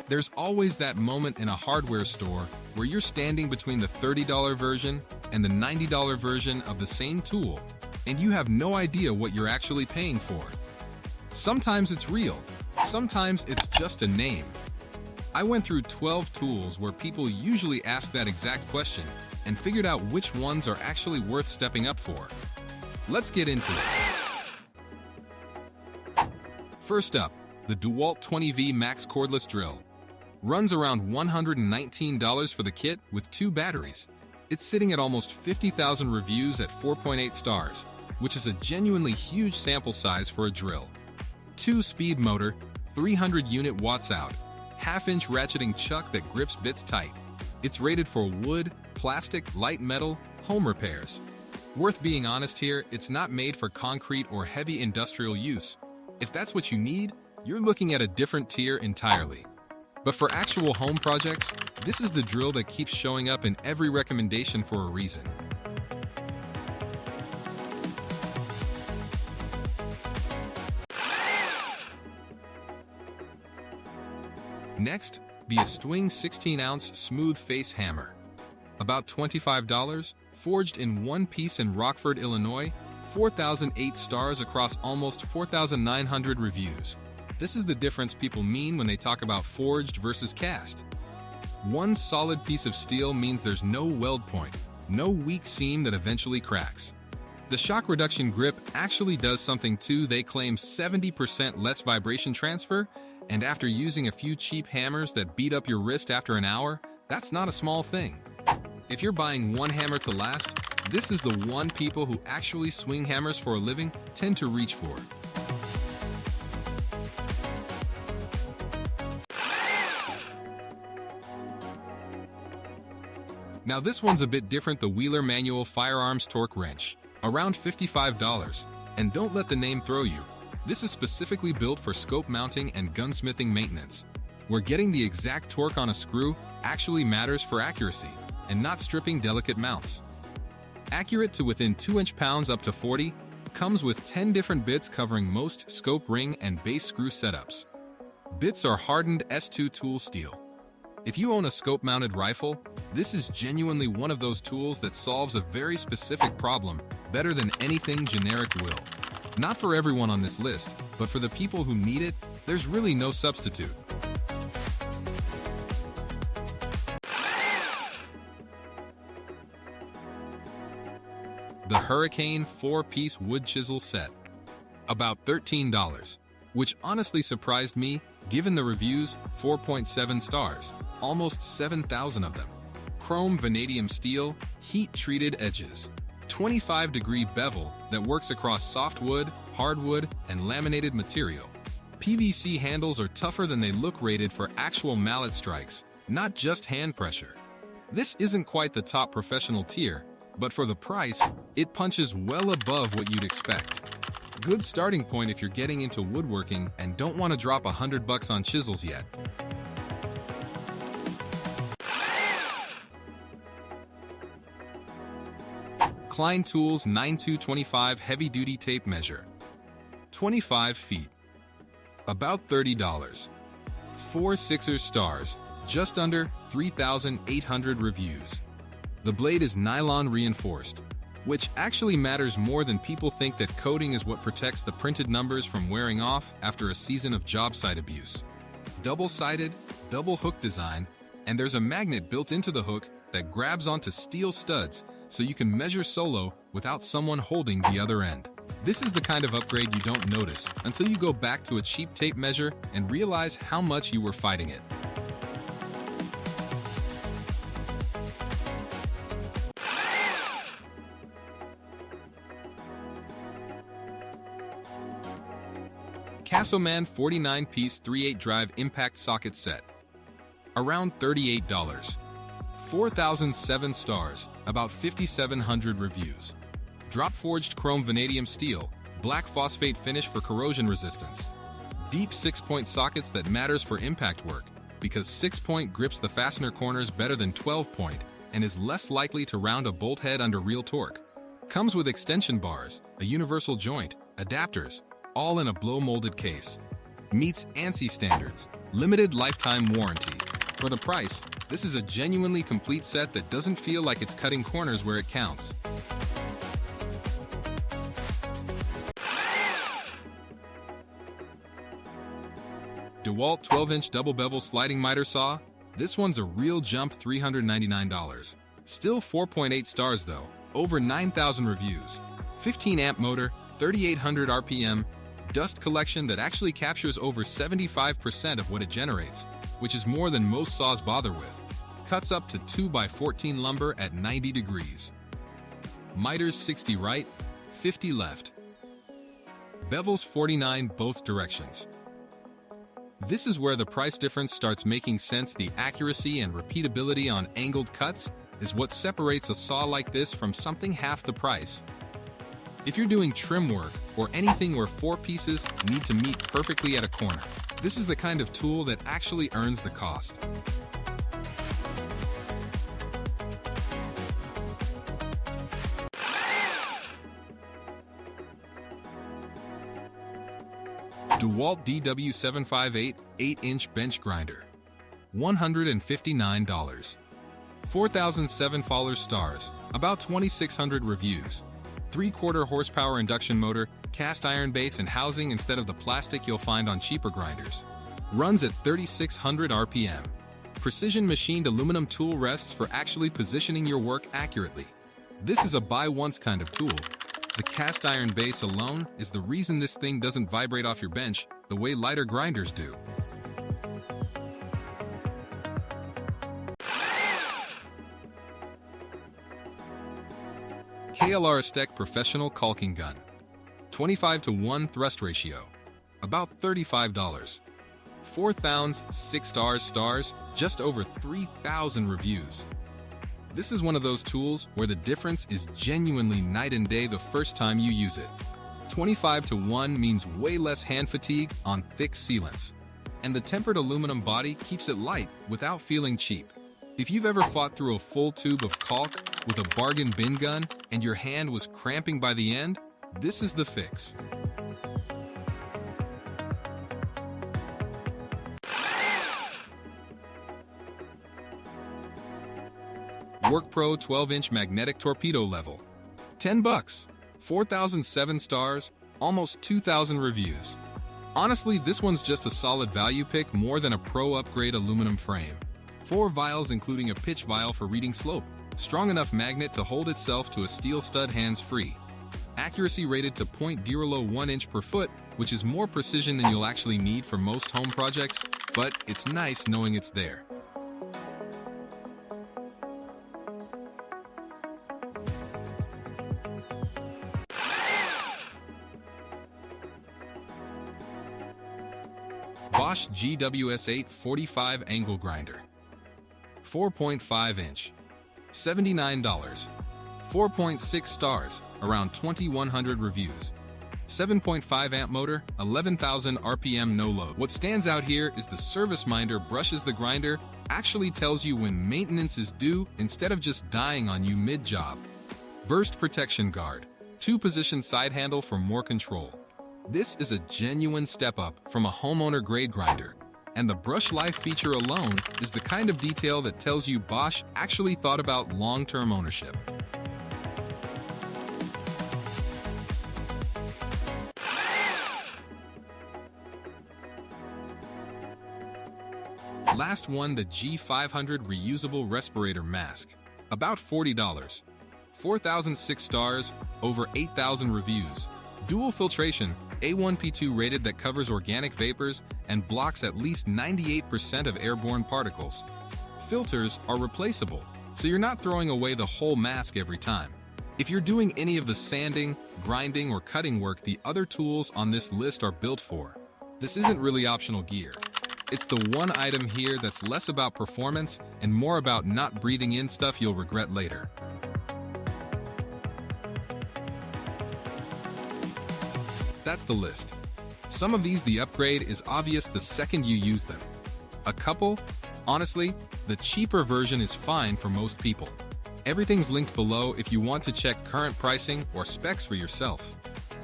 There's always that moment in a hardware store where you're standing between the $30 version and the $90 version of the same tool, and you have no idea what you're actually paying for. Sometimes it's real, sometimes it's just a name. I went through 12 tools where people usually ask that exact question and figured out which ones are actually worth stepping up for. Let's get into it. First up, the DEWALT 20V Max Cordless Drill. Runs around $119 for the kit with 2 batteries. It's sitting at almost 50,000 reviews at 4.8 stars, which is a genuinely huge sample size for a drill. 2-speed motor, 300 unit watts out, half-inch ratcheting chuck that grips bits tight. It's rated for wood, plastic, light metal, home repairs. Worth being honest here, it's not made for concrete or heavy industrial use. If that's what you need, you're looking at a different tier entirely. But for actual home projects, this is the drill that keeps showing up in every recommendation for a reason. Next, the ESTWING 16-ounce smooth face hammer. About $25, forged in one piece in Rockford, Illinois, 4,008 stars across almost 4,900 reviews. This is the difference people mean when they talk about forged versus cast. One solid piece of steel means there's no weld point, no weak seam that eventually cracks. The shock reduction grip actually does something too. They claim 70% less vibration transfer, and after using a few cheap hammers that beat up your wrist after an hour, that's not a small thing. If you're buying one hammer to last, this is the one people who actually swing hammers for a living tend to reach for. Now this one's a bit different, the Wheeler Manual Firearms Torque Wrench, around $55. And don't let the name throw you. This is specifically built for scope mounting and gunsmithing maintenance, where getting the exact torque on a screw actually matters for accuracy, and not stripping delicate mounts. Accurate to within 2 inch-pounds up to 40, comes with 10 different bits covering most scope ring and base screw setups. Bits are hardened S2 tool steel. If you own a scope-mounted rifle, this is genuinely one of those tools that solves a very specific problem better than anything generic will. Not for everyone on this list, but for the people who need it, there's really no substitute. The Hurricane 4-piece wood chisel set. About $13, which honestly surprised me given the reviews, 4.7 stars, almost 7,000 of them. Chrome vanadium steel, heat-treated edges. 25-degree bevel that works across softwood, hardwood, and laminated material. PVC handles are tougher than they look, rated for actual mallet strikes, not just hand pressure. This isn't quite the top professional tier, but for the price, it punches well above what you'd expect. Good starting point if you're getting into woodworking and don't want to drop $100 on chisels yet. Klein Tools 9225 Heavy-Duty Tape Measure. 25 feet. About $30. 4 6er stars, just under 3,800 reviews. The blade is nylon reinforced, which actually matters more than people think. That coating is what protects the printed numbers from wearing off after a season of job site abuse. Double-sided, double hook design, and there's a magnet built into the hook that grabs onto steel studs so you can measure solo without someone holding the other end. This is the kind of upgrade you don't notice until you go back to a cheap tape measure and realize how much you were fighting it. CASOMAN 49-piece 3/8 drive impact socket set. Around $38. 4,007 stars, about 5,700 reviews. Drop-forged chrome vanadium steel, black phosphate finish for corrosion resistance. Deep 6-point sockets that matters for impact work, because 6-point grips the fastener corners better than 12-point and is less likely to round a bolt head under real torque. Comes with extension bars, a universal joint, adapters, all in a blow-molded case. meets ANSI standards, limited lifetime warranty. For the price, this is a genuinely complete set that doesn't feel like it's cutting corners where it counts. DEWALT 12-inch double bevel sliding miter saw. This one's a real jump, $399. Still 4.8 stars though, over 9,000 reviews. 15 amp motor, 3,800 RPM, dust collection that actually captures over 75% of what it generates, which is more than most saws bother with. Cuts up to 2x14 lumber at 90 degrees. Miters 60 right, 50 left. Bevels 49 both directions. This is where the price difference starts making sense. The accuracy and repeatability on angled cuts is what separates a saw like this from something half the price. If you're doing trim work or anything where 4 pieces need to meet perfectly at a corner, this is the kind of tool that actually earns the cost. DEWALT DW758 8-inch bench grinder, $159. 4,007 followers stars, about 2,600 reviews. 3/4 horsepower induction motor, cast iron base and housing instead of the plastic you'll find on cheaper grinders. Runs at 3,600 RPM. Precision machined aluminum tool rests for actually positioning your work accurately. This is a buy once kind of tool. The cast iron base alone is the reason this thing doesn't vibrate off your bench the way lighter grinders do. KLRStec Professional Caulking Gun, 25:1 thrust ratio, about $35. 4 thous, 6 stars, just over 3,000 reviews. This is one of those tools where the difference is genuinely night and day the first time you use it. 25:1 means way less hand fatigue on thick sealants. And the tempered aluminum body keeps it light without feeling cheap. If you've ever fought through a full tube of caulk with a bargain bin gun and your hand was cramping by the end, this is the fix. WORKPRO 12-inch magnetic torpedo level, $10, 4,007 stars, almost 2,000 reviews. Honestly, this one's just a solid value pick more than a pro upgrade aluminum frame. 4 vials including a pitch vial for reading slope, strong enough magnet to hold itself to a steel stud hands-free. Accuracy rated to .01 inch per foot, which is more precision than you'll actually need for most home projects, but it's nice knowing it's there. Bosch GWS8 45 angle grinder, 4.5 inch, $79. 4.6 stars, around 2,100 reviews. 7.5 amp motor, 11,000 RPM no load. What stands out here is the service minder brushes the grinder, actually tells you when maintenance is due instead of just dying on you mid-job. Burst protection guard, 2-position side handle for more control. This is a genuine step up from a homeowner grade grinder, and the brush life feature alone is the kind of detail that tells you Bosch actually thought about long-term ownership. Last one, the G500 reusable respirator mask, about $40. 4,006 stars, over 8,000 reviews. Dual filtration, A1P2 rated that covers organic vapors and blocks at least 98% of airborne particles. Filters are replaceable, so you're not throwing away the whole mask every time. If you're doing any of the sanding, grinding, or cutting work the other tools on this list are built for, this isn't really optional gear. It's the one item here that's less about performance and more about not breathing in stuff you'll regret later. That's the list. Some of these, the upgrade is obvious the second you use them. A couple, honestly, the cheaper version is fine for most people. Everything's linked below if you want to check current pricing or specs for yourself.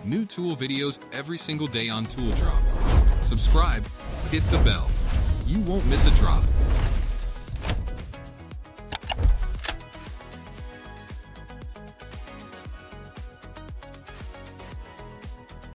New tool videos every single day on ToolDrop. subscribe, hit the bell. You won't miss a drop.